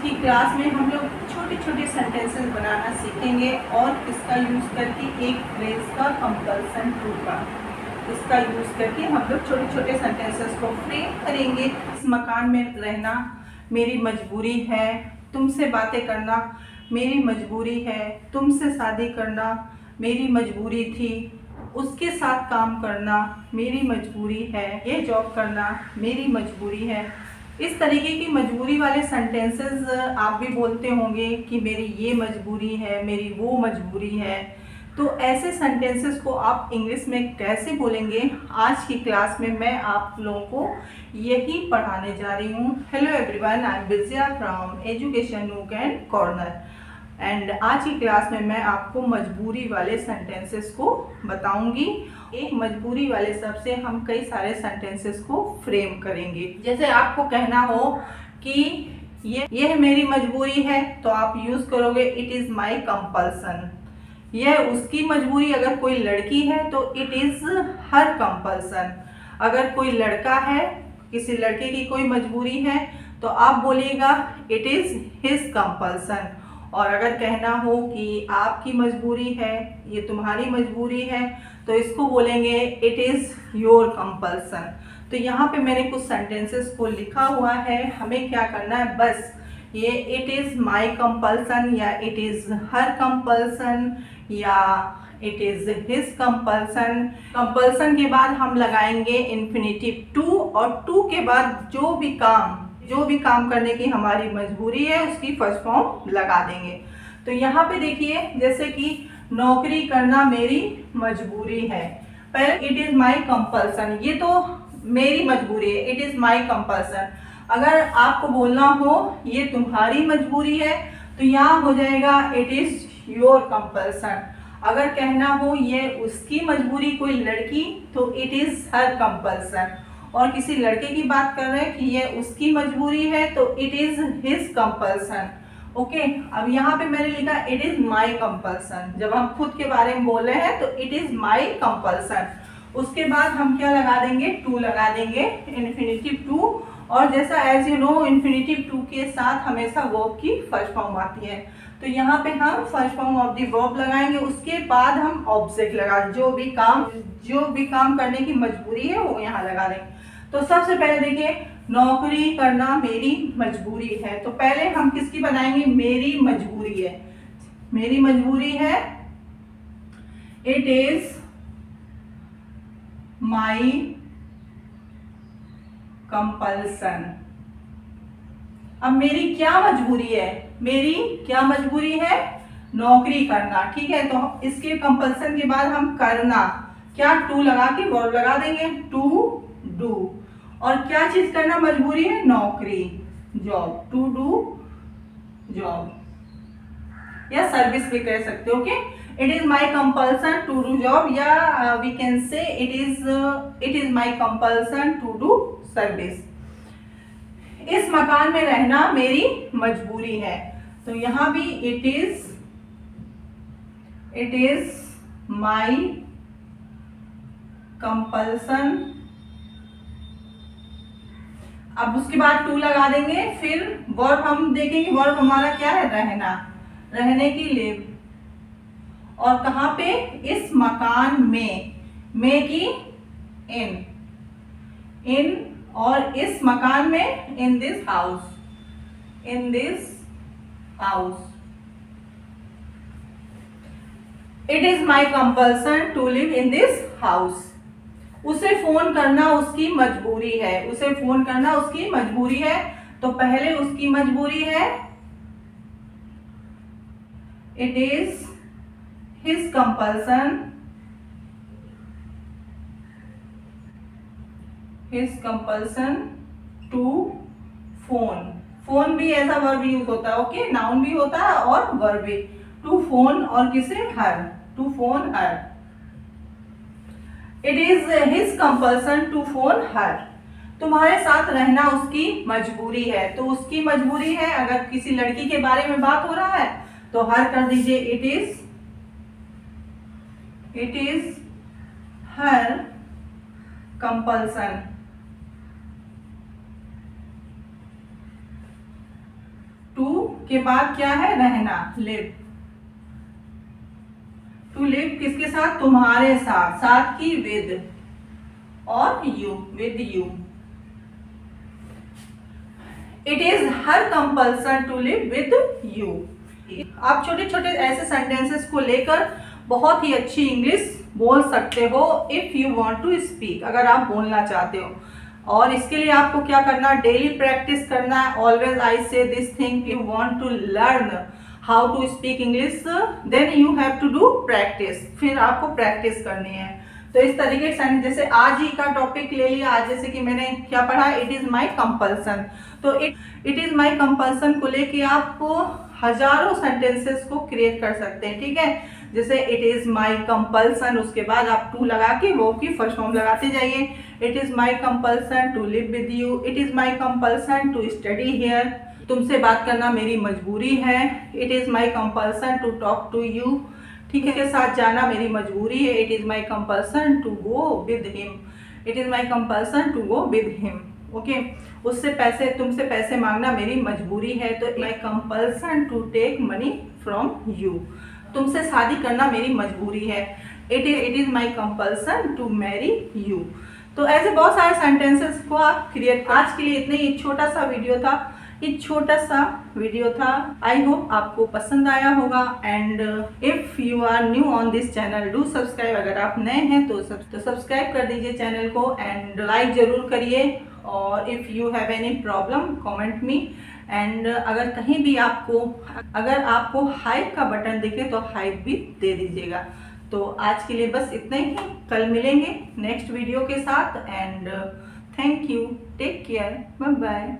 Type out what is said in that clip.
की क्लास में हम लोग छोटे छोटे सेंटेंसेस बनाना सीखेंगे और इसका यूज़ करके एक फ्रेज का कंपल्सन टू का इसका यूज़ करके हम लोग छोटे छोटे सेंटेंसेस को फ्रेम करेंगे। इस मकान में रहना मेरी मजबूरी है, तुमसे बातें करना मेरी मजबूरी है, तुमसे शादी करना मेरी मजबूरी थी, उसके साथ काम करना मेरी मजबूरी है, ये जॉब करना मेरी मजबूरी है। इस तरीके की मजबूरी वाले सेंटेंसेस आप भी बोलते होंगे कि मेरी ये मजबूरी है, मेरी वो मजबूरी है। तो ऐसे सेंटेंसेस को आप इंग्लिश में कैसे बोलेंगे, आज की क्लास में मैं आप लोगों को यही पढ़ाने जा रही हूँ। Hello everyone, I am Vijaya from education nook and corner and आज की क्लास में मैं आपको मजबूरी वाले सेंटेंसेस को बताऊंगी। एक मजबूरी वाले शब्द से हम कई सारे सेंटेंसेस को फ्रेम करेंगे। जैसे आपको कहना हो कि ये मेरी मजबूरी है, तो आप यूज करोगे इट इज माई कंपल्सन। यह उसकी मजबूरी, अगर कोई लड़की है तो इट इज हर कंपल्सन। अगर कोई लड़का है, किसी लड़के की कोई मजबूरी है तो आप बोलिएगा इट इज हिज कंपल्सन। और अगर कहना हो कि आपकी मजबूरी है, ये तुम्हारी मजबूरी है, तो इसको बोलेंगे इट इज योर कंपल्सन। तो यहाँ पे मैंने कुछ सेंटेंसेस को लिखा हुआ है, हमें क्या करना है, बस ये इट इज माई कंपल्सन या इट इज हर कंपल्सन या it is his compulsion. Compulsion के बाद हम लगाएंगे इन्फिनिटिव टू और टू के बाद जो भी काम करने की हमारी मजबूरी है उसकी फर्स्ट फॉर्म लगा देंगे। तो यहाँ पे देखिए, जैसे कि नौकरी करना मेरी मजबूरी है, पहले इट इज माई कंपल्सन, ये तो मेरी मजबूरी है, इट इज माई कंपल्सन। अगर आपको बोलना हो ये तुम्हारी मजबूरी है तो यहाँ हो जाएगा इट इज योर कंपल्सन। अगर कहना हो ये उसकी मजबूरी, कोई लड़की, तो इट इज हर कंपल्सन। और किसी लड़के की बात कर रहे हैं कि ये उसकी मजबूरी है तो it is his compulsion. Okay, अब यहाँ पे मैंने लिखा इट इज माई कंपल्सन। जब हम खुद के बारे में बोल रहे हैं तो इट इज माई कंपल्सन। उसके बाद हम क्या लगा देंगे, टू लगा देंगे, इन्फिनिटिव टू। और जैसा as you know infinitive to के साथ हमेशा वर्ब की फर्स्ट फॉर्म आती है, तो यहाँ पे हम first form of the verb लगाएंगे। उसके बाद हम ऑब्जेक्ट लगा, जो भी काम करने की मजबूरी है वो यहाँ लगा देंगे। तो सबसे पहले देखिए, नौकरी करना मेरी मजबूरी है, तो पहले हम किसकी बनाएंगे, मेरी मजबूरी है। मेरी मजबूरी है, इट इज माई कंपल्सन। अब मेरी क्या मजबूरी है, मेरी क्या मजबूरी है, नौकरी करना। ठीक है, तो इसके कंपल्सन के बाद हम करना, क्या, टू लगा के वर्ब लगा देंगे, टू डू। और क्या चीज करना मजबूरी है, नौकरी, जॉब, टू डू जॉब या सर्विस भी कह सकते हो। Okay, it is my compulsion to do job, या we can say it is my compulsion to do service. इस मकान में रहना मेरी मजबूरी है, तो यहां भी इट इज माई कंपल्सन। अब उसके बाद टू लगा देंगे, फिर वर्ब हम देखेंगे, वर्ब हमारा क्या है, रहना, रहने की लिव। और कहां पे, इस मकान में की इन और इस मकान में in this house. It is my compulsion to live in this house. उसे फोन करना उसकी मजबूरी है, उसे फोन करना उसकी मजबूरी है, तो पहले उसकी मजबूरी है, it is his compulsion, to phone. Phone भी ऐसा वर्ब यूज होता है, ओके, नाउन भी होता है और वर्ब भी, टू फोन और किसे, her, to phone her. It is his compulsion to phone her. तुम्हारे साथ रहना उसकी मजबूरी है, तो उसकी मजबूरी है, अगर किसी लड़की के बारे में बात हो रहा है तो हर कर दीजिए, it is her compulsion to के बाद क्या है, रहना, लिव। टू लिव किसके साथ, तुम्हारे साथ, साथ की विद, और you, with you. It is her compulsion to live with you. आप छोटे छोटे ऐसे सेंटेंसेस को लेकर बहुत ही अच्छी इंग्लिश बोल सकते हो if you want to speak, अगर आप बोलना चाहते हो। और इसके लिए आपको क्या करना, डेली प्रैक्टिस करना है। Always I say this thing, you want to learn how to speak English, then you have to do practice. फिर आपको प्रैक्टिस करनी है। तो इस तरीके से, जैसे आज ही का टॉपिक ले लिया, आज जैसे कि मैंने क्या पढ़ा, इट इज माई कंपल्सन। तो इट इज माई कंपल्सन को लेके आप हजारों सेंटेंसेस को क्रिएट कर सकते हैं, ठीक है। जैसे इट इज माई कंपल्सन, उसके बाद आप टू लगा के वो की फर्स्ट फॉर्म लगाते जाइए। It is my compulsion to live with you, it is my compulsion to study here, तुमसे बात करना मेरी मजबूरी है। It is my compulsion to talk to you, ठीक है, के साथ जाना मेरी मजबूरी है। It is my compulsion to go with him, it is my compulsion to go with him, okay. उससे पैसे, तुमसे पैसे मांगना मेरी मजबूरी है, तो my compulsion to take money from you, तुमसे शादी करना मेरी मजबूरी है। It is my compulsion to marry you. तो ऐसे बहुत सारे सेंटेंसेस को आप क्रिएट। आज के लिए इतना ही छोटा सा वीडियो था, एक छोटा सा वीडियो था। आई होप आपको पसंद आया होगा। And if you are new on this channel, do subscribe. अगर आप नए हैं तो सब्सक्राइब कर दीजिए चैनल को, एंड लाइक जरूर करिए। और if you have any problem comment me. And अगर कहीं भी आपको हाइप का बटन दिखे तो हाइप भी दे दीजिएगा। तो आज के लिए बस इतना ही, कल मिलेंगे नेक्स्ट वीडियो के साथ। And thank you, take care, bye bye.